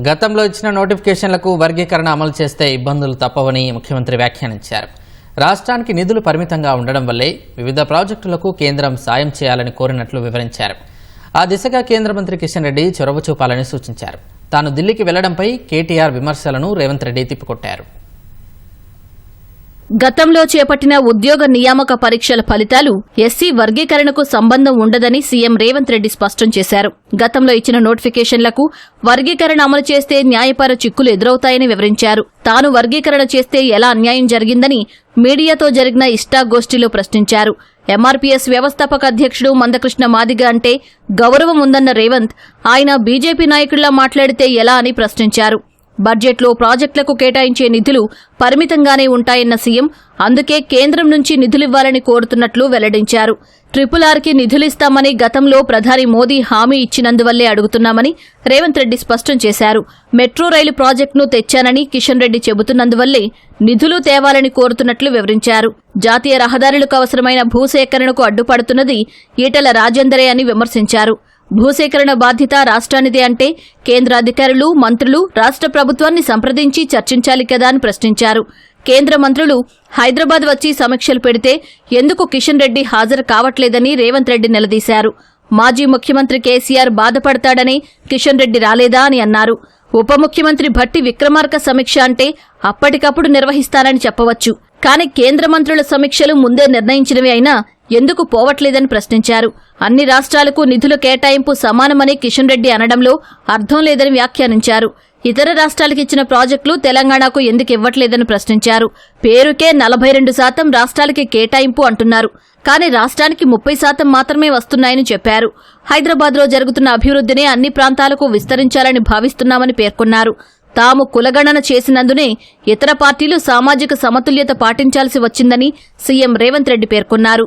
గతంలో ఇచ్చిన నోటిఫికేషన్లకు వర్గీకరణ అమలు చేస్తే ఇబ్బందులు తప్పవని ముఖ్యమంత్రి వ్యాఖ్యానించారు. రాష్ట్రానికి నిధులు పరిమితంగా ఉండడం వల్లే వివిధ ప్రాజెక్టులకు కేంద్రం సాయం చేయాలని కోరినట్లు వివరించారు. ఆ దిశగా కేంద్ర మంత్రి కిషన్ రెడ్డి చొరవ చూపాలని సూచించారు. తాను ఢిల్లీకి వెళ్లడంపై కేటీఆర్ విమర్శలను రేవంత్ రెడ్డి తిప్పికొట్టారు. గతంలో చేపట్టిన ఉద్యోగ నియామక పరీక్షల ఫలితాలు ఎస్సీ వర్గీకరణకు సంబంధం ఉండదని సీఎం రేవంత్ రెడ్డి స్పష్టం చేశారు. గతంలో ఇచ్చిన నోటిఫికేషన్లకు వర్గీకరణ అమలు చేస్తే న్యాయపర చిక్కులు ఎదురవుతాయని వివరించారు. తాను వర్గీకరణ చేస్తే ఎలా అన్యాయం జరిగిందని మీడియాతో జరిగిన ఇష్టాగోష్ఠిలో ప్రశ్నించారు. ఎంఆర్పీఎస్ వ్యవస్థాపక అధ్యక్షుడు మందకృష్ణ మాదిగ అంటే గౌరవం ఉందన్న రేవంత్ ఆయన బీజేపీ నాయకుడిలా మాట్లాడితే ఎలా అని ప్రశ్నించారు. బడ్జెట్లో ప్రాజెక్టులకు కేటాయించే నిధులు పరిమితంగానే ఉంటాయన్న సీఎం అందుకే కేంద్రం నుంచి నిధులివ్వాలని కోరుతున్నట్లు వెల్లడించారు. RRRకి నిధులిస్తామని గతంలో ప్రధాని మోదీ హామీ ఇచ్చినందువల్లే అడుగుతున్నామని రేవంత్ రెడ్డి స్పష్టం చేశారు. మెట్రో రైలు ప్రాజెక్టును తెచ్చానని కిషన్ రెడ్డి చెబుతున్నందువల్లే నిధులు తేవాలని కోరుతున్నట్లు వివరించారు. జాతీయ రహదారులకు అవసరమైన భూసేకరణకు అడ్డుపడుతున్నది ఈటెల రాజేందరే అని విమర్శించారు. భూసేకరణ బాధ్యత రాష్ట్రానిదే అంటే కేంద్ర అధికారులు, మంత్రులు రాష్ట్ర ప్రభుత్వాన్ని సంప్రదించి చర్చించాలి కదా అని ప్రశ్నించారు. కేంద్ర మంత్రులు హైదరాబాద్ వచ్చి సమీక్షలు పెడితే ఎందుకు కిషన్ రెడ్డి హాజరు కావట్లేదని రేవంత్ రెడ్డి నిలదీశారు. మాజీ ముఖ్యమంత్రి కేసీఆర్ బాధపడతాడని కిషన్ రెడ్డి రాలేదా అని అన్నారు. ఉప ముఖ్యమంత్రి భట్టి విక్రమార్క సమీక్ష అంటే అప్పటికప్పుడు నిర్వహిస్తారని చెప్పవచ్చు. కానీ కేంద్ర మంత్రుల సమీక్షలు ముందే నిర్ణయించినవి అయినా ఎందుకు పోవట్లేదని ప్రశ్నించారు. అన్ని రాష్ట్రాలకు నిధుల కేటాయింపు సమానమని కిషన్ రెడ్డి అనడంలో అర్థం లేదని వ్యాఖ్యానించారు. ఇతర రాష్ట్రాలకు ఇచ్చిన ప్రాజెక్టులు తెలంగాణకు ఎందుకు ఇవ్వట్లేదని ప్రశ్నించారు. పేరుకే 42% రాష్ట్రాలకి కేటాయింపు అంటున్నారు. కానీ రాష్ట్రానికి 30% మాత్రమే వస్తున్నాయని చెప్పారు. హైదరాబాద్లో జరుగుతున్న అభివృద్ధిని అన్ని ప్రాంతాలకు విస్తరించాలని భావిస్తున్నామని పేర్కొన్నారు. తాము కులగణన చేసినందునే ఇతర పార్టీలు సామాజిక సమతుల్యత పాటించాల్సి వచ్చిందని సీఎం రేవంత్ రెడ్డి పేర్కొన్నారు.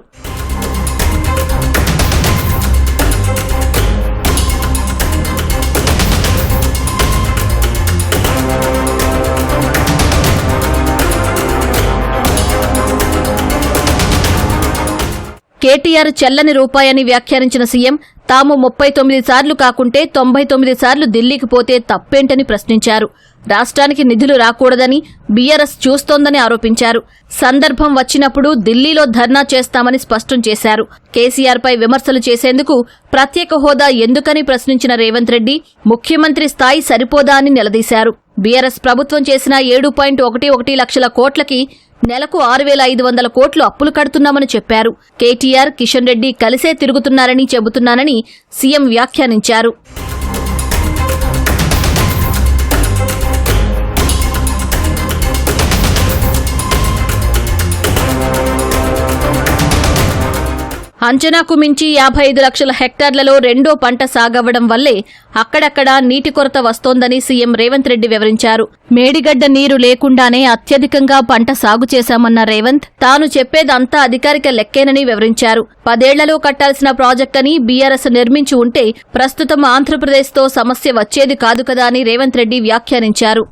కేటీఆర్ చెల్లని రూపాయని వ్యాఖ్యానించిన సీఎం తాము 39 సార్లు కాకుంటే 99 సార్లు ఢిల్లీకి పోతే తప్పేంటని ప్రశ్నించారు. రాష్ట్రానికి నిధులు రాకూడదని బీఆర్ఎస్ చూస్తోందని ఆరోపించారు. సందర్భం వచ్చినప్పుడు ఢిల్లీలో ధర్నా చేస్తామని స్పష్టం చేశారు. కేసీఆర్పై విమర్శలు చేసేందుకు ప్రత్యేక హోదా ఎందుకని ప్రశ్నించిన రేవంత్ రెడ్డి ముఖ్యమంత్రి స్థాయి సరిపోదా అని నిలదీశారు. బీఆర్ఎస్ ప్రభుత్వం చేసిన 7.11 లక్షల కోట్లకి నెలకు 6,500 కోట్లు అప్పులు కడుతున్నామని చెప్పారు. కేటీఆర్, కిషన్ రెడ్డి కలిసే తిరుగుతున్నారని చెబుతున్నానని సీఎం వ్యాఖ్యానించారు. అంచనాకు మించి 55 లక్షల హెక్టార్లలో రెండో పంట సాగవ్వడం వల్లే అక్కడక్కడా నీటి కొరత వస్తోందని సీఎం రేవంత్ రెడ్డి వివరించారు. మేడిగడ్డ నీరు లేకుండానే అత్యధికంగా పంట సాగు చేశామన్న రేవంత్ తాను చెప్పేదంతా అధికారిక లెక్కేనని వివరించారు. 10 ఏళ్లలో కట్టాల్సిన ప్రాజెక్టని బీఆర్ఎస్ నిర్మించి ఉంటే ప్రస్తుతం ఆంధ్రప్రదేశ్తో సమస్య వచ్చేది కాదు కదా అని రేవంత్ రెడ్డి వ్యాఖ్యానించారు.